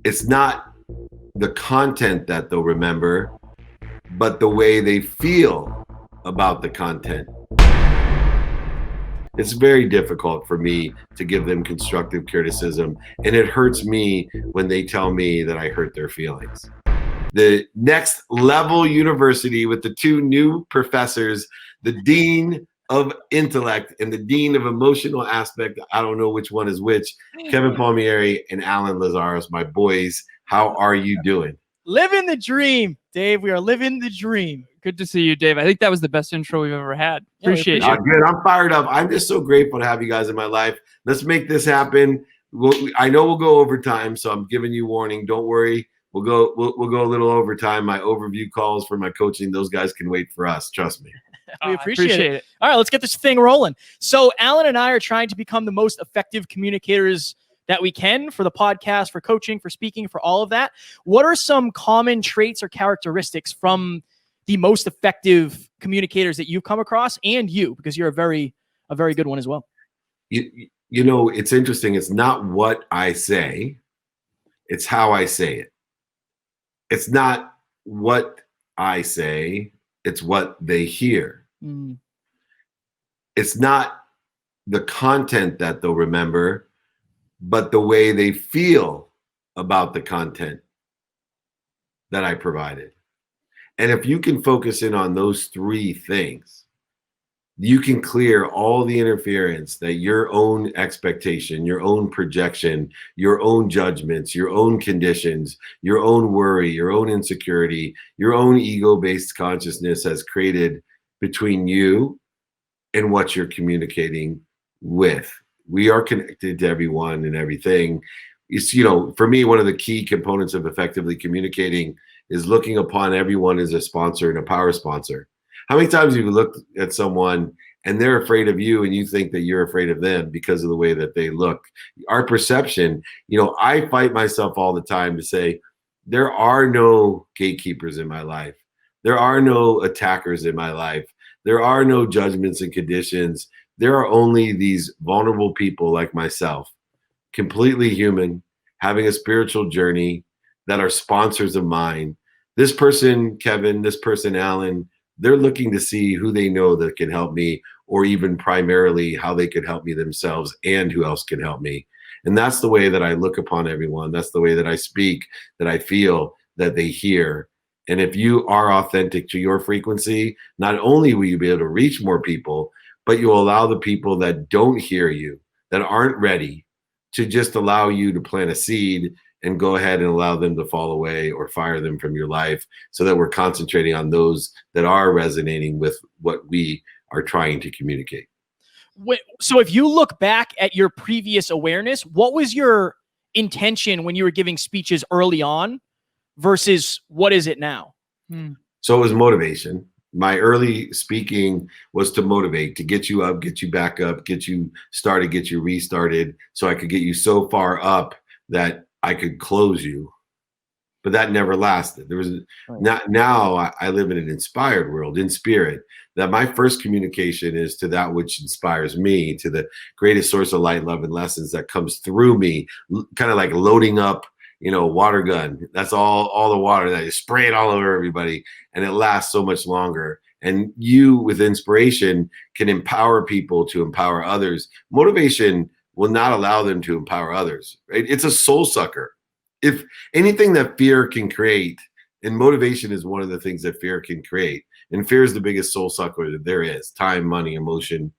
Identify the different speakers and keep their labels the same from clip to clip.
Speaker 1: It's not the content that they'll remember, but the way they feel about the content. It's very difficult for me to give them constructive criticism, and it hurts me when they tell me that I hurt their feelings. The next level university with the two new professors, the dean of intellect and the dean of emotional aspect. I don't know which one is which. Kevin Palmieri and Alan Lazaros, my boys. How are you doing?
Speaker 2: Living the dream, Dave. We are living the dream.
Speaker 3: Good to see you, Dave. I think that was the best intro we've ever had. Appreciate you.
Speaker 1: Good. I'm fired up. I'm just so grateful to have you guys in my life. Let's make this happen. I know we'll go overtime, so I'm giving you warning. Don't worry. We'll go a little overtime. My overview calls for my coaching, those guys can wait for us. Trust me.
Speaker 2: We appreciate it. All right, let's get this thing rolling. So Alan and I are trying to become the most effective communicators that we can for the podcast, for coaching, for speaking, for all of that. What are some common traits or characteristics from the most effective communicators that you've come across, and you, because you're a very good one as well?
Speaker 1: You know, it's interesting. It's not what I say. It's how I say it. It's not what I say. It's what they hear. It's not the content that they'll remember, but the way they feel about the content that I provided. And if you can focus in on those three things, you can clear all the interference that your own expectation, your own projection, your own judgments, your own conditions, your own worry, your own insecurity, your own ego-based consciousness has created between you and what you're communicating with. We are connected to everyone and everything. It's, you know, for me, one of the key components of effectively communicating is looking upon everyone as a sponsor and a power sponsor. How many times have you looked at someone and they're afraid of you and you think that you're afraid of them because of the way that they look? Our perception, you know, I fight myself all the time to say, there are no gatekeepers in my life. There are no attackers in my life. There are no judgments and conditions. There are only these vulnerable people like myself, completely human, having a spiritual journey, that are sponsors of mine. This person, Kevin, this person, Alan, they're looking to see who they know that can help me, or even primarily how they could help me themselves and who else can help me. And that's the way that I look upon everyone. That's the way that I speak, that I feel, that they hear. And if you are authentic to your frequency, not only will you be able to reach more people, but you'll allow the people that don't hear you, that aren't ready, to just allow you to plant a seed and go ahead and allow them to fall away or fire them from your life, so that we're concentrating on those that are resonating with what we are trying to communicate.
Speaker 2: So if you look back at your previous awareness, what was your intention when you were giving speeches early on versus what is it now?
Speaker 1: So it was motivation. My early speaking was to motivate, to get you up, get you back up, get you started, get you restarted, so I could get you so far up that I could close you. But that never lasted. There was now I live in an inspired world, in spirit, that my first communication is to that which inspires me, to the greatest source of light, love, and lessons that comes through me, kind of like loading up, you know, water gun. That's all the water that you spray it all over everybody, and it lasts so much longer. And you, with inspiration, can empower people to empower others. Motivation will not allow them to empower others, right? It's a soul sucker. If anything that fear can create, and motivation is one of the things that fear can create, and fear is the biggest soul sucker that there is: time, money, emotion.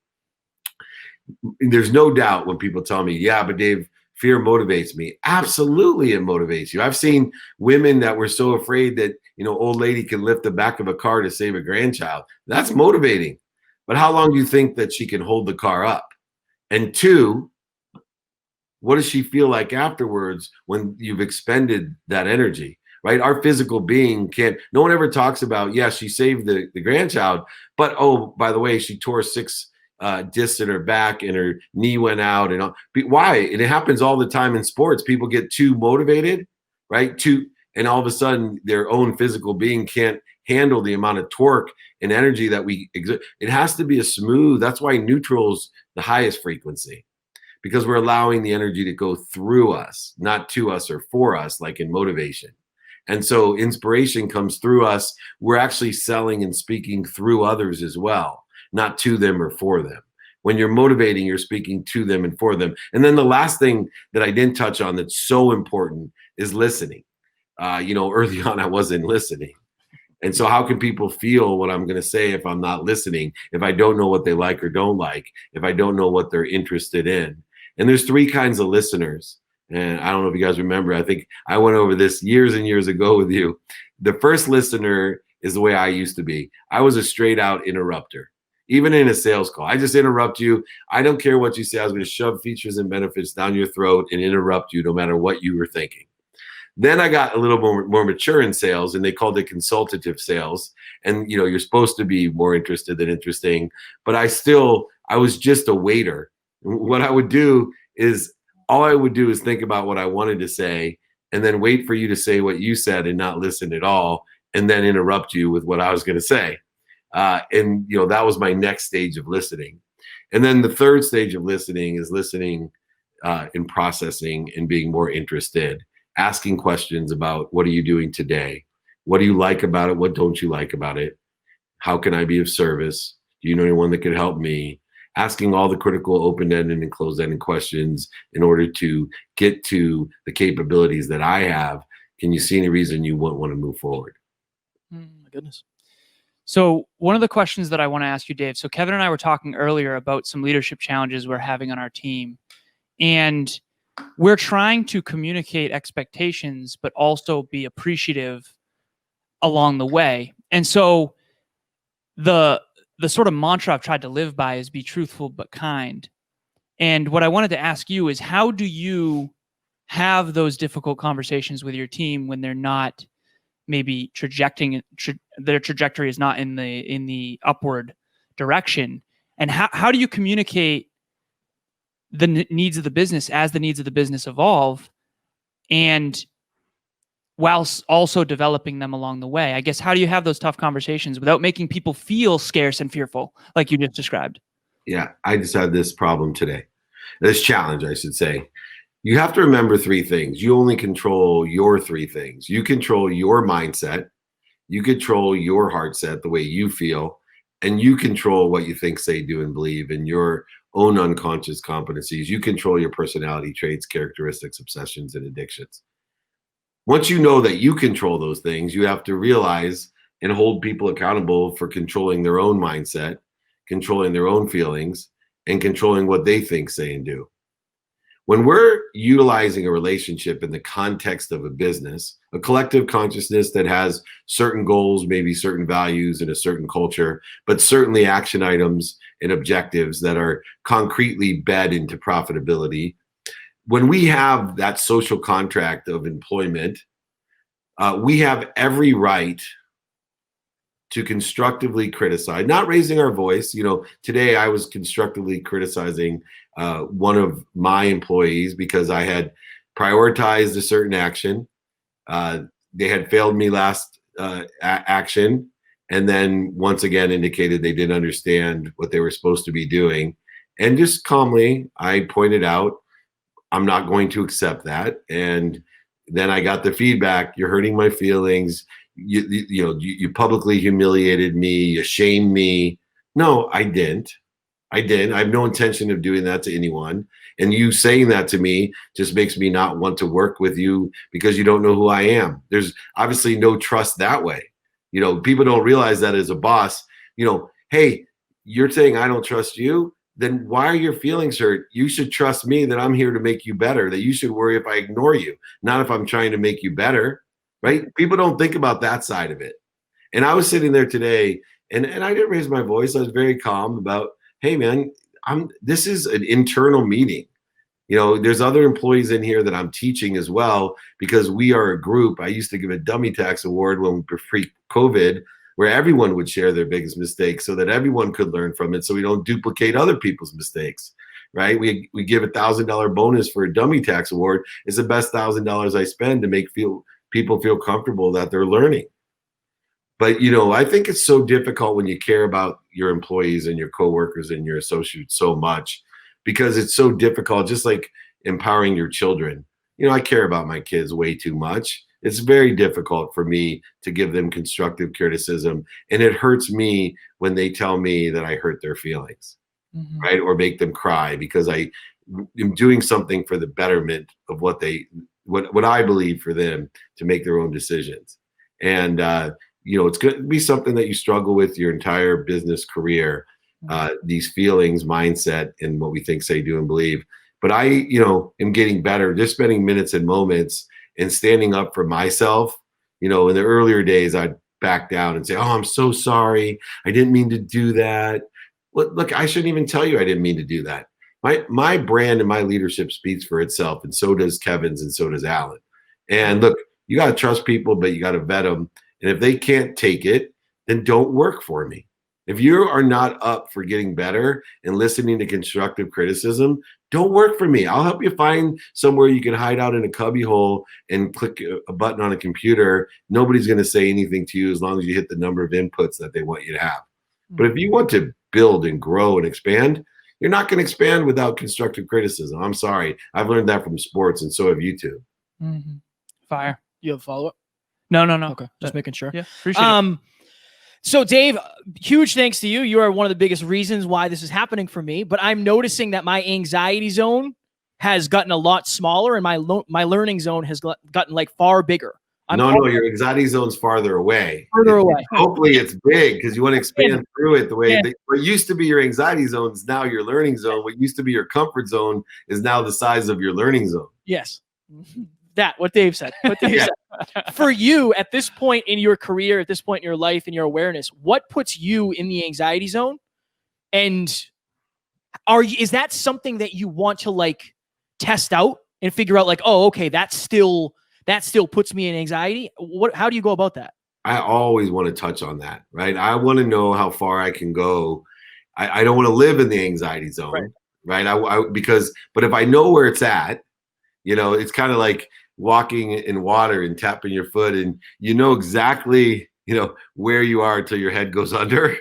Speaker 1: There's no doubt when people tell me, yeah, but Dave, fear motivates me. Absolutely, it motivates you. I've seen women that were so afraid that, you know, old lady can lift the back of a car to save a grandchild. That's motivating. But how long do you think that she can hold the car up? And two, what does she feel like afterwards when you've expended that energy, right? Our physical being can't, no one ever talks about, yeah, she saved the grandchild, but oh, by the way, she tore 6 discs in her back and her knee went out and all. Why? And it happens all the time in sports. People get too motivated, right? And all of a sudden their own physical being can't handle the amount of torque and energy that we exert. It has to be a smooth, that's why neutral's the highest frequency. because we're allowing the energy to go through us, not to us or for us, like in motivation. And so inspiration comes through us. We're actually selling and speaking through others as well, not to them or for them. When you're motivating, you're speaking to them and for them. And then the last thing that I didn't touch on that's so important is listening. Early on, I wasn't listening. And so how can people feel what I'm going to say if I'm not listening, if I don't know what they like or don't like, if I don't know what they're interested in? And there's three kinds of listeners. And I don't know if you guys remember, I think I went over this years and years ago with you. The first listener is the way I used to be. I was a straight out interrupter. Even in a sales call, I just interrupt you. I don't care what you say. I was going to shove features and benefits down your throat and interrupt you no matter what you were thinking. Then I got a little more mature in sales, and they called it consultative sales. And, you're supposed to be more interested than interesting. But I was just a waiter. What I would do is, all I would do is think about what I wanted to say and then wait for you to say what you said and not listen at all, and then interrupt you with what I was going to say. That was my next stage of listening. And then the third stage of listening is listening and processing and being more interested, asking questions about what are you doing today? What do you like about it? What don't you like about it? How can I be of service? Do you know anyone that could help me? Asking all the critical open-ended and closed-ended questions in order to get to the capabilities that I have. Can you see any reason you wouldn't want to move forward?
Speaker 2: My goodness.
Speaker 3: So one of the questions that I want to ask you, Dave, so Kevin and I were talking earlier about some leadership challenges we're having on our team. And we're trying to communicate expectations, but also be appreciative along the way. And so the sort of mantra I've tried to live by is be truthful but kind. And what I wanted to ask you is, how do you have those difficult conversations with your team when they're not maybe their trajectory is not in the upward direction? And how do you communicate the needs of the business as the needs of the business evolve, and whilst also developing them along the way? I guess, how do you have those tough conversations without making people feel scarce and fearful, like you just described?
Speaker 1: Yeah, I just had this problem today. This challenge, I should say. You have to remember three things. You only control your three things. You control your mindset. You control your heart set, the way you feel, and you control what you think, say, do, and believe in your own unconscious competencies. You control your personality traits, characteristics, obsessions, and addictions. Once you know that you control those things, you have to realize and hold people accountable for controlling their own mindset, controlling their own feelings, and controlling what they think, say, and do. When we're utilizing a relationship in the context of a business, a collective consciousness that has certain goals, maybe certain values and a certain culture, but certainly action items and objectives that are concretely bed into profitability. When we have that social contract of employment, we have every right to constructively criticize, not raising our voice. Today I was constructively criticizing one of my employees because I had prioritized a certain action. They had failed me last action, and then once again indicated they didn't understand what they were supposed to be doing. And just calmly, I pointed out, I'm not going to accept that. And then I got the feedback, you're hurting my feelings. You publicly humiliated me, you shamed me. No, I didn't. I have no intention of doing that to anyone. And you saying that to me just makes me not want to work with you because you don't know who I am. There's obviously no trust that way. People don't realize that as a boss, hey, you're saying I don't trust you, then why are your feelings hurt? You should trust me that I'm here to make you better, that you should worry if I ignore you, not if I'm trying to make you better. Right? People don't think about that side of it. And I was sitting there today and I didn't raise my voice. I was very calm about, hey man, this is an internal meeting. There's other employees in here that I'm teaching as well, because we are a group. I used to give a dummy tax award when we were pre-COVID, where everyone would share their biggest mistakes so that everyone could learn from it, so we don't duplicate other people's mistakes. Right? We give $1,000 bonus for a dummy tax award. It's the best $1,000 I spend to make people feel comfortable that they're learning. But, I think it's so difficult when you care about your employees and your coworkers and your associates so much, because it's so difficult, just like empowering your children. I care about my kids way too much. It's very difficult for me to give them constructive criticism. And it hurts me when they tell me that I hurt their feelings, right? Or make them cry because I am doing something for the betterment of what I believe for them to make their own decisions. And, it's going to be something that you struggle with your entire business career, these feelings, mindset, and what we think, say, do, and believe. But I, am getting better, just spending minutes and moments and standing up for myself. In the earlier days, I'd back down and say, oh, I'm so sorry. I didn't mean to do that. Look, I shouldn't even tell you I didn't mean to do that. My brand and my leadership speaks for itself, and so does Kevin's, and so does Alan. And look, you got to trust people, but you got to vet them. And if they can't take it, then don't work for me. If you are not up for getting better and listening to constructive criticism, don't work for me. I'll help you find somewhere you can hide out in a cubby hole and click a button on a computer. Nobody's going to say anything to you as long as you hit the number of inputs that they want you to have. But if you want to build and grow and expand, you're not going to expand without constructive criticism. I'm sorry. I've learned that from sports, and so have you too.
Speaker 3: Fire.
Speaker 2: You have a follow-up?
Speaker 3: No.
Speaker 2: Okay, just making sure.
Speaker 3: Yeah, appreciate it.
Speaker 2: So Dave, huge thanks to you. You are one of the biggest reasons why this is happening for me. But I'm noticing that my anxiety zone has gotten a lot smaller, and my learning zone has gotten like far bigger.
Speaker 1: No, your anxiety zone's farther away.
Speaker 2: Further away.
Speaker 1: Hopefully it's big because you want to expand through it the way what used to be your anxiety zone is now your learning zone. What used to be your comfort zone is now the size of your learning zone.
Speaker 2: Yes. What Dave said. Said. For you, at this point in your career, at this point in your life, in your awareness, what puts you in the anxiety zone? And is that something that you want to like test out and figure out like, oh, okay, that still puts me in anxiety? How do you go about that?
Speaker 1: I always want to touch on that, right? I want to know how far I can go. I don't want to live in the anxiety zone, right? But if I know where it's at, it's kind of like walking in water and tapping your foot, and exactly, where you are until your head goes under.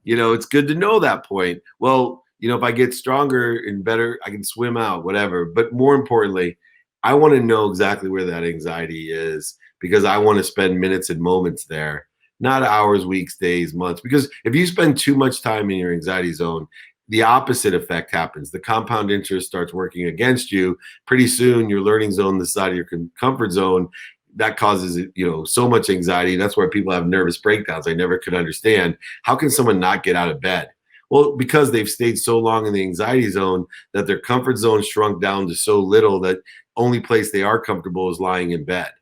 Speaker 1: It's good to know that point. Well, if I get stronger and better, I can swim out, whatever. But more importantly, I want to know exactly where that anxiety is, because I want to spend minutes and moments there, not hours, weeks, days, months. Because if you spend too much time in your anxiety zone, the opposite effect happens. The compound interest starts working against you. Pretty soon, your learning zone, the side of your comfort zone, that causes, so much anxiety. That's why people have nervous breakdowns. I never could understand. How can someone not get out of bed? Well, because they've stayed so long in the anxiety zone that their comfort zone shrunk down to so little that only place they are comfortable is lying in bed,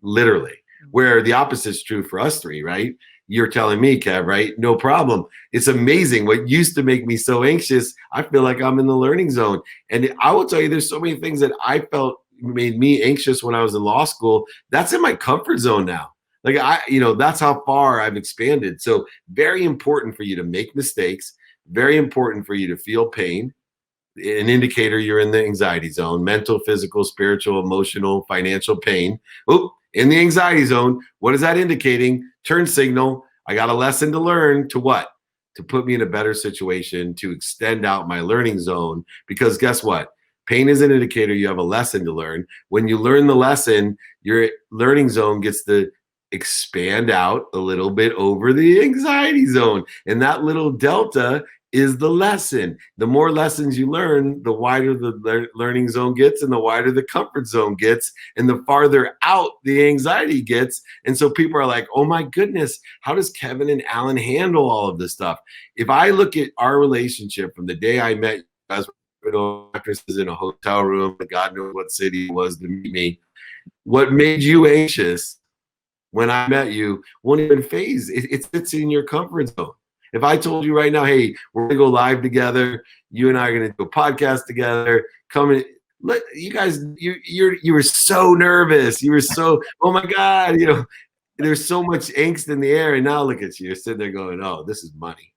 Speaker 1: literally. Where the opposite is true for us three, right? You're telling me, Kev, right? No problem. It's amazing. What used to make me so anxious, I feel like I'm in the learning zone. And I will tell you, there's so many things that I felt made me anxious when I was in law school. That's in my comfort zone now. Like that's how far I've expanded. So very important for you to make mistakes. Very important for you to feel pain. An indicator you're in the anxiety zone: mental, physical, spiritual, emotional, financial pain. In the anxiety zone. What is that indicating? Turn signal. I got a lesson to learn. To what? To put me in a better situation, to extend out my learning zone. Because guess what? Pain is an indicator you have a lesson to learn. When you learn the lesson, your learning zone gets to expand out a little bit over the anxiety zone. And that little delta is the lesson. The more lessons you learn, the wider the learning zone gets, and the wider the comfort zone gets, and the farther out the anxiety gets. And so people are like, oh my goodness, how does Kevin and Alan handle all of this stuff? If I look at our relationship from the day I met you guys, actresses in a hotel room, God knows what city it was to meet me, what made you anxious when I met you won't even phase. It sits in your comfort zone. If I told you right now, hey, we're gonna go live together, you and I are gonna do a podcast together, come in. Look, you guys, you were so nervous. You were so, oh my God, there's so much angst in the air, and now look at you. You're sitting there going, oh, this is money.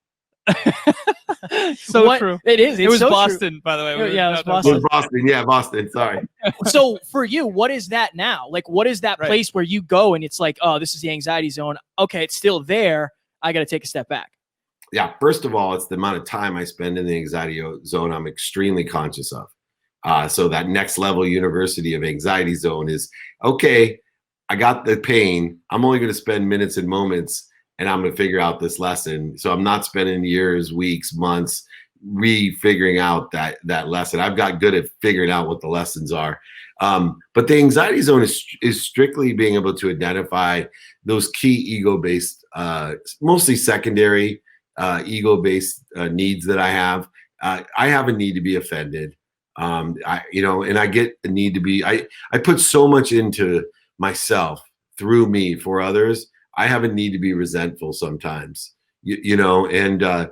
Speaker 3: True.
Speaker 2: It is.
Speaker 3: It was
Speaker 2: so
Speaker 3: Boston,
Speaker 2: true.
Speaker 3: by the way.
Speaker 2: Yeah, it was Boston.
Speaker 1: It was Boston. Yeah, Boston. Sorry.
Speaker 2: So for you, what is that now? Like, what is that place where you go and it's like, oh, this is the anxiety zone. Okay, it's still there. I got to take a step back.
Speaker 1: Yeah, first of all, it's the amount of time I spend in the anxiety zone I'm extremely conscious of. So that next level university of anxiety zone is, okay, I got the pain. I'm only going to spend minutes and moments and I'm going to figure out this lesson. So I'm not spending years, weeks, months re-figuring out that lesson. I've got good at figuring out what the lessons are. But the anxiety zone is strictly being able to identify those key ego-based, mostly secondary ego-based needs that I have. I have a need to be offended. And I get the need to be, I put so much into myself through me for others. I have a need to be resentful sometimes, and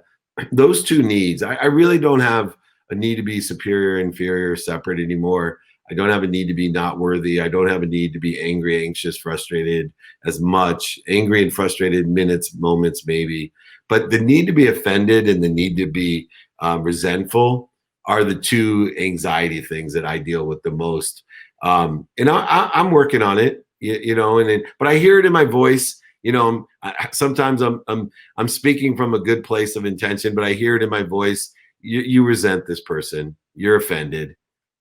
Speaker 1: those two needs, I really don't have a need to be superior, inferior, separate anymore. I don't have a need to be not worthy. I don't have a need to be angry, anxious, frustrated as much. Angry and frustrated minutes, moments, maybe. But the need to be offended and the need to be resentful are the two anxiety things that I deal with the most. And I'm working on it, but I hear it in my voice. Sometimes I'm speaking from a good place of intention, but I hear it in my voice. You resent this person. You're offended.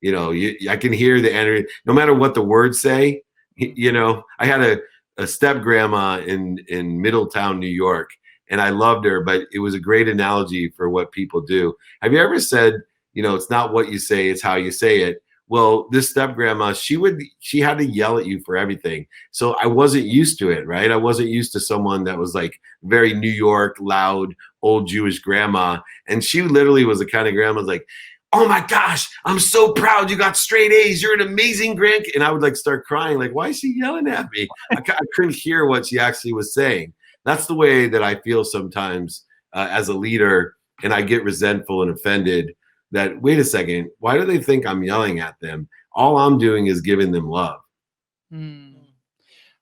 Speaker 1: I can hear the energy, no matter what the words say. I had a step grandma in Middletown, New York, and I loved her, but it was a great analogy for what people do. Have you ever said, it's not what you say, it's how you say it? Well, this step grandma, she had to yell at you for everything. So I wasn't used to it, right? I wasn't used to someone that was like very New York, loud, old Jewish grandma. And she literally was the kind of grandma like, oh my gosh, I'm so proud you got straight A's. You're an amazing grandkid. And I would like start crying, like, why is she yelling at me? I couldn't hear what she actually was saying. That's the way that I feel sometimes as a leader. And I get resentful and offended that, wait a second, why do they think I'm yelling at them? All I'm doing is giving them love.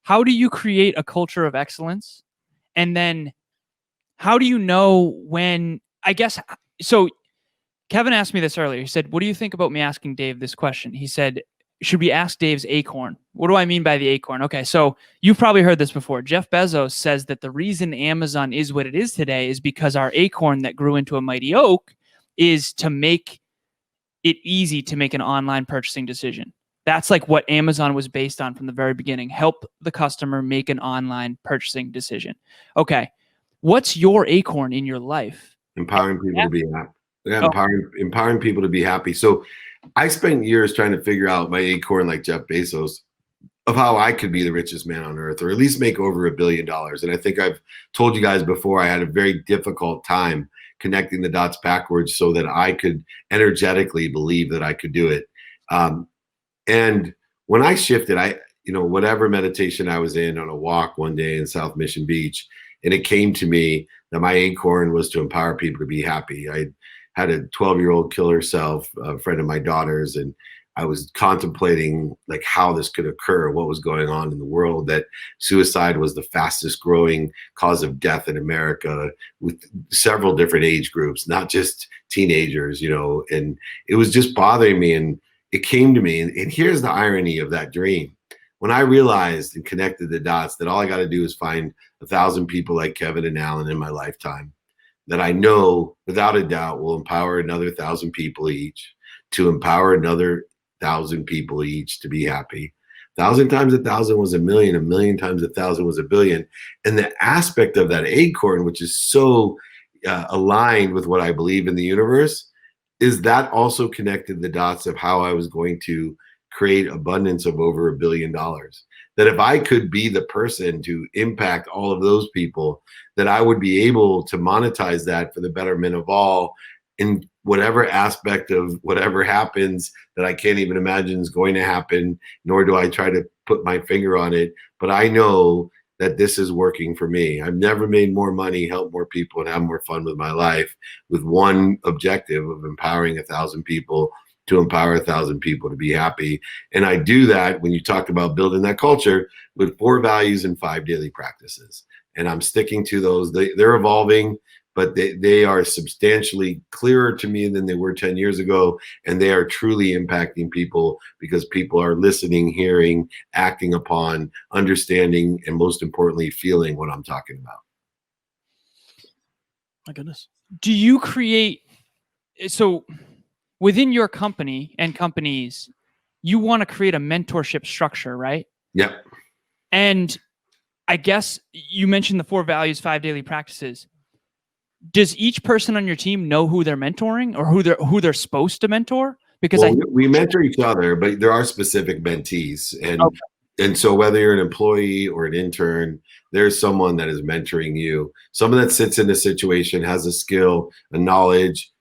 Speaker 3: How do you create a culture of excellence? And then how do you know when, so Kevin asked me this earlier. He said, what do you think about me asking Dave this question? He said, should we ask Dave's acorn? What do I mean by the acorn? Okay, so you've probably heard this before. Jeff Bezos says that the reason Amazon is what it is today is because our acorn that grew into a mighty oak is to make it easy to make an online purchasing decision. That's like what Amazon was based on from the very beginning. Help the customer make an online purchasing decision. Okay, what's your acorn in your life?
Speaker 1: Empowering people to be happy. Yeah, empowering people to be happy. So I spent years trying to figure out my acorn, like Jeff Bezos, of how I could be the richest man on earth, or at least make over $1 billion. And I think I've told you guys before, I had a very difficult time connecting the dots backwards so that I could energetically believe that I could do it. And when I shifted, whatever meditation I was in on a walk one day in South Mission Beach, and it came to me that my acorn was to empower people to be happy. I had a 12-year-old kill herself, a friend of my daughter's, and I was contemplating like how this could occur, what was going on in the world, that suicide was the fastest growing cause of death in America with several different age groups, not just teenagers, and it was just bothering me. And it came to me, and here's the irony of that dream. When I realized and connected the dots that all I got to do is find 1,000 people like Kevin and Alan in my lifetime, that I know without a doubt will empower another 1,000 people each, to empower another 1,000 people each to be happy. 1,000 times 1,000 was 1,000,000. 1,000,000 times 1,000 was 1,000,000,000. And the aspect of that acorn, which is so aligned with what I believe in the universe, is that also connected the dots of how I was going to create abundance of over $1 billion. That if I could be the person to impact all of those people, that I would be able to monetize that for the betterment of all in whatever aspect of whatever happens that I can't even imagine is going to happen, nor do I try to put my finger on it. But I know that this is working for me. I've never made more money, helped more people, and have more fun with my life with one objective of empowering 1,000 people to empower 1,000 people to be happy. And I do that, when you talk about building that culture, with 4 values and 5 daily practices. And I'm sticking to those. They're evolving, but they are substantially clearer to me than they were 10 years ago. And they are truly impacting people because people are listening, hearing, acting upon, understanding, and most importantly, feeling what I'm talking about.
Speaker 2: My goodness.
Speaker 3: Do you create, so within your company and companies, you want to create a mentorship structure, right?
Speaker 1: Yep.
Speaker 3: And I guess you mentioned the 4 values, 5 daily practices. Does each person on your team know who they're mentoring or who they're supposed to mentor? Because
Speaker 1: Well, we mentor each other, but there are specific mentees,
Speaker 3: Okay.
Speaker 1: and so whether you're an employee or an intern, there's someone that is mentoring you, someone that sits in a situation, has a skill, a knowledge,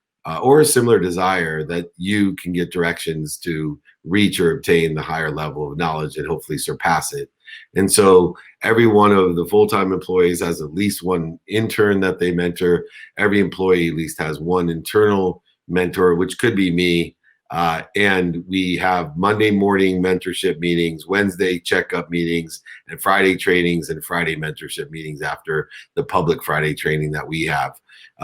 Speaker 1: or a similar desire that you can get directions to reach or obtain the higher level of knowledge and hopefully surpass it. And so every one of the full-time employees has at least one intern that they mentor. Every employee at least has one internal mentor, which could be me. And we have Monday morning mentorship meetings, Wednesday checkup meetings, and Friday trainings and Friday mentorship meetings after the public Friday training that we have.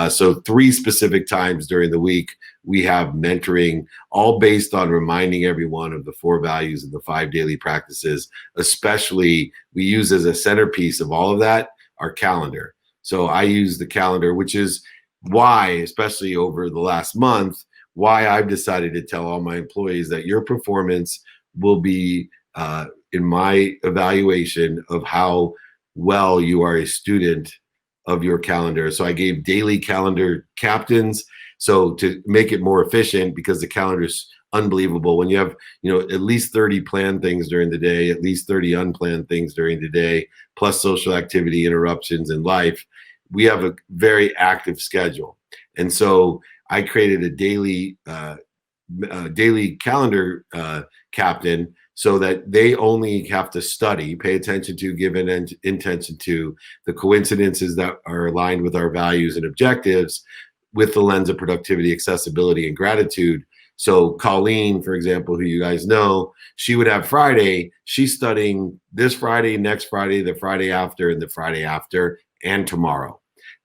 Speaker 1: So 3 specific times during the week, we have mentoring, all based on reminding everyone of the 4 values and the 5 daily practices. Especially, we use as a centerpiece of all of that, our calendar. So I use the calendar, which is why, especially over the last month, why I've decided to tell all my employees that your performance will be in my evaluation of how well you are a student of your calendar. So I gave daily calendar captains, so to make it more efficient, because the calendar is unbelievable. When you have, at least 30 planned things during the day, at least 30 unplanned things during the day, plus social activity interruptions in life, we have a very active schedule. And so I created a daily calendar captain, so that they only have to study, pay attention to, give an intention to the coincidences that are aligned with our values and objectives, with the lens of productivity, accessibility, and gratitude. So Colleen, for example, who you guys know, she would have Friday. She's studying this Friday, next Friday, the Friday after, and the Friday after, and tomorrow.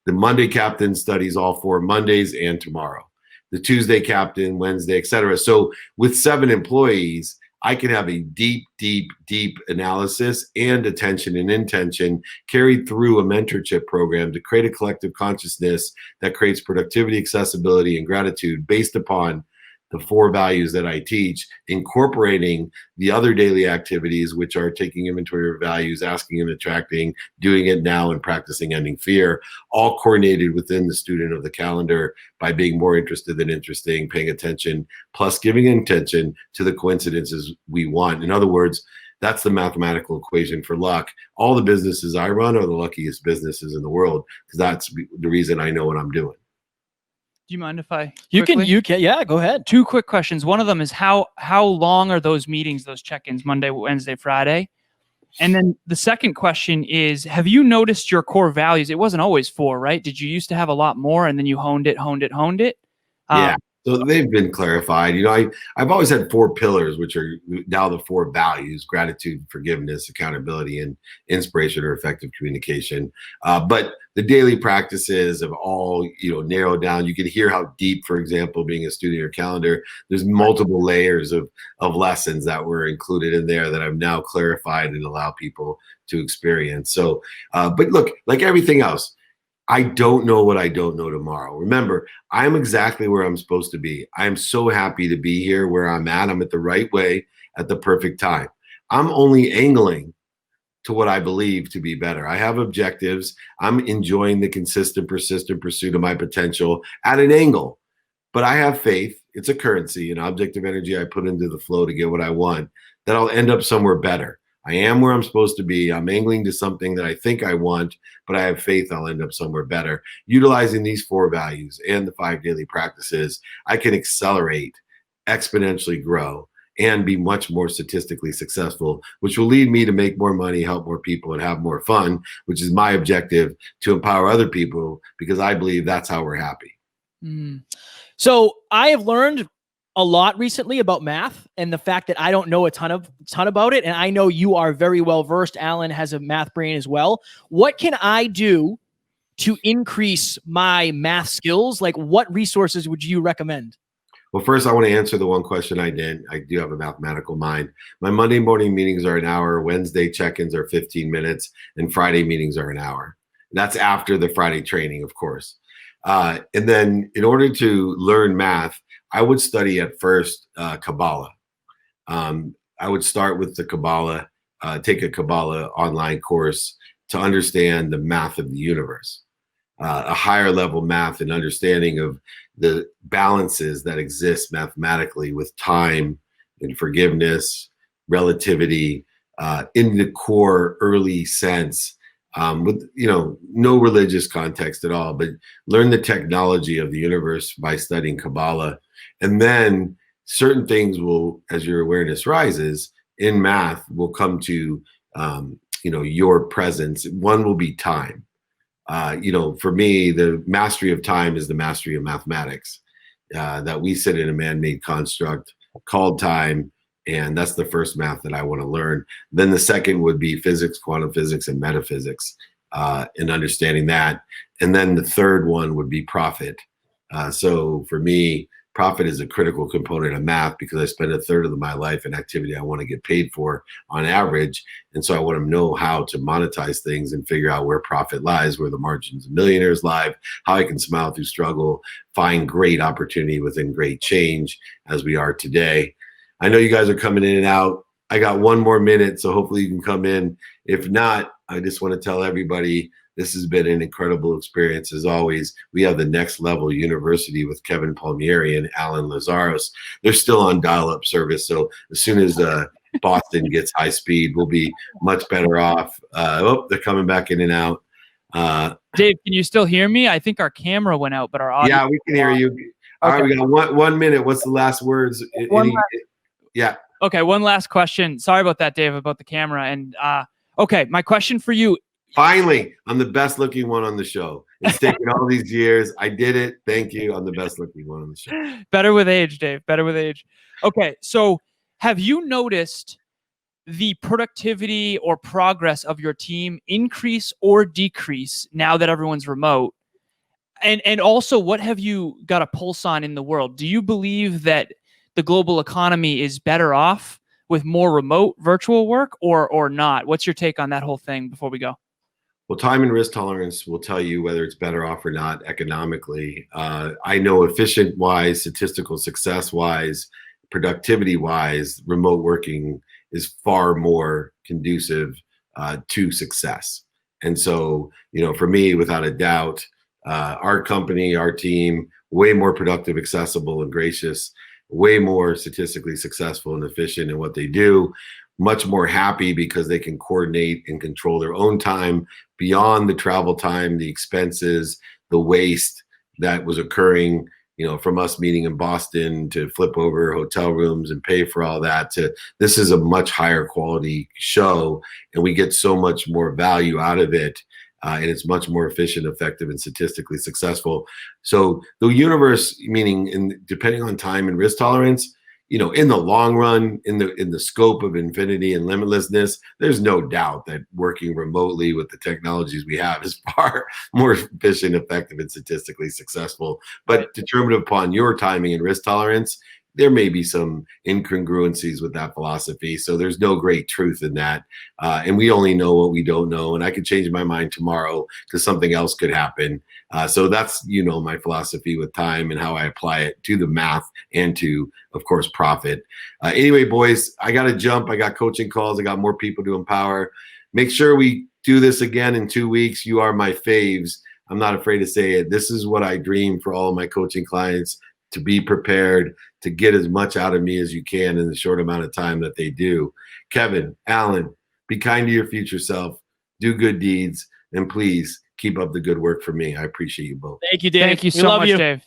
Speaker 1: The Monday captain studies all 4 Mondays and tomorrow. The Tuesday captain, Wednesday, etc. So with 7 employees, I can have a deep, deep, deep analysis and attention and intention carried through a mentorship program to create a collective consciousness that creates productivity, accessibility, and gratitude based upon the 4 values that I teach, incorporating the other daily activities, which are taking inventory of values, asking and attracting, doing it now, and practicing ending fear, all coordinated within the student of the calendar by being more interested than interesting, paying attention, plus giving intention to the coincidences we want. In other words, that's the mathematical equation for luck. All the businesses I run are the luckiest businesses in the world, because that's the reason I know what I'm doing.
Speaker 3: Do you mind if I
Speaker 2: You
Speaker 3: quickly?
Speaker 2: can, yeah, go ahead.
Speaker 3: 2 quick questions. One of them is how long are those meetings, those check-ins, Monday, Wednesday, Friday? And then the second question is, have you noticed your core values? It wasn't always 4, right? Did you used to have a lot more and then you honed it?
Speaker 1: Yeah. So they've been clarified. I've always had 4 pillars, which are now the 4 values: gratitude, forgiveness, accountability, and inspiration or effective communication. But the daily practices have all, narrowed down. You can hear how deep, for example, being a student of your calendar, there's multiple layers of lessons that were included in there that I've now clarified and allow people to experience. So, but look, like everything else, I don't know what I don't know tomorrow. Remember, I'm exactly where I'm supposed to be. I'm so happy to be here where I'm at. I'm at the right way at the perfect time. I'm only angling to what I believe to be better. I have objectives. I'm enjoying the consistent, persistent pursuit of my potential at an angle. But I have faith. It's a currency, an object of energy I put into the flow to get what I want, that I'll end up somewhere better. I am where I'm supposed to be. I'm angling to something that I think I want, but I have faith I'll end up somewhere better. Utilizing these 4 values and the 5 daily practices, I can accelerate, exponentially grow, and be much more statistically successful, which will lead me to make more money, help more people, and have more fun, which is my objective, to empower other people, because I believe that's how we're happy.
Speaker 2: So I have learned a lot recently about math and the fact that I don't know a ton about it. And I know you are very well versed. Alan has a math brain as well. What can I do to increase my math skills? Like, what resources would you recommend?
Speaker 1: Well, first, I want to answer the one question I did. I do have a mathematical mind. My Monday morning meetings are an hour. Wednesday check-ins are 15 minutes. And Friday meetings are an hour. That's after the Friday training, of course. And then in order to learn math, I would study at first Kabbalah. I would start with the Kabbalah, take a Kabbalah online course to understand the math of the universe, a higher level math and understanding of the balances that exist mathematically with time and forgiveness, relativity, in the core early sense, with no religious context at all, but learn the technology of the universe by studying Kabbalah. And then certain things will, as your awareness rises in math, will come to your presence. One will be time. For me, the mastery of time is the mastery of mathematics, that we sit in a man-made construct called time. And that's the first math that I want to learn. Then the second would be physics, quantum physics, and metaphysics, and understanding that. And then the third one would be profit. So for me, profit is a critical component of math because I spend a third of my life in activity I want to get paid for on average. And so I want to know how to monetize things and figure out where profit lies, where the margins of millionaires lie, how I can smile through struggle, find great opportunity within great change as we are today. I know you guys are coming in and out. I got 1 more minute, so hopefully you can come in. If not, I just want to tell everybody this has been an incredible experience. As always, we have the Next Level University with Kevin Palmieri and Alan Lazaros. They're still on dial-up service, so as soon as Boston gets high speed, we'll be much better off. They're coming back in and out.
Speaker 3: Dave, can you still hear me? I think our camera went out, but our audio.
Speaker 1: Yeah, we can hear you. All right, we got 1 minute. What's the last words? Yeah.
Speaker 3: Okay, one last question. Sorry about that, Dave, about the camera. And okay, my question for you.
Speaker 1: Finally, I'm the best looking one on the show. It's taken all these years. I did it. Thank you. I'm the best looking one on the show.
Speaker 3: Better with age, Dave. Better with age. Okay, so have you noticed the productivity or progress of your team increase or decrease now that everyone's remote? And also, what have you got a pulse on in the world? Do you believe that the global economy is better off with more remote virtual work or not? What's your take on that whole thing before we go?
Speaker 1: Well, time and risk tolerance will tell you whether it's better off or not economically. I know efficient-wise, statistical success-wise, productivity-wise, remote working is far more conducive to success. And so, for me, without a doubt, our company, our team, way more productive, accessible, and gracious, way more statistically successful and efficient in what they do, much more happy because they can coordinate and control their own time beyond the travel time, the expenses, the waste that was occurring, from us meeting in Boston to flip over hotel rooms and pay for all that to this is a much higher quality show, and we get so much more value out of it. And it's much more efficient, effective, and statistically successful. So the universe, meaning depending on time and risk tolerance, in the long run, in the scope of infinity and limitlessness, there's no doubt that working remotely with the technologies we have is far more efficient, effective, and statistically successful. But determined upon your timing and risk tolerance, there may be some incongruencies with that philosophy. So there's no great truth in that. And we only know what we don't know. And I could change my mind tomorrow because something else could happen. So that's, my philosophy with time and how I apply it to the math and to, of course, profit. Anyway, boys, I got to jump. I got coaching calls. I got more people to empower. Make sure we do this again in 2 weeks. You are my faves. I'm not afraid to say it. This is what I dream for all of my coaching clients, to be prepared to get as much out of me as you can in the short amount of time that they do. Kevin, Alan, be kind to your future self, do good deeds, and please keep up the good work for me. I appreciate you both.
Speaker 2: Thank you, Dave.
Speaker 3: Thank you
Speaker 2: We
Speaker 3: so
Speaker 2: love
Speaker 3: much,
Speaker 2: you.
Speaker 3: Dave.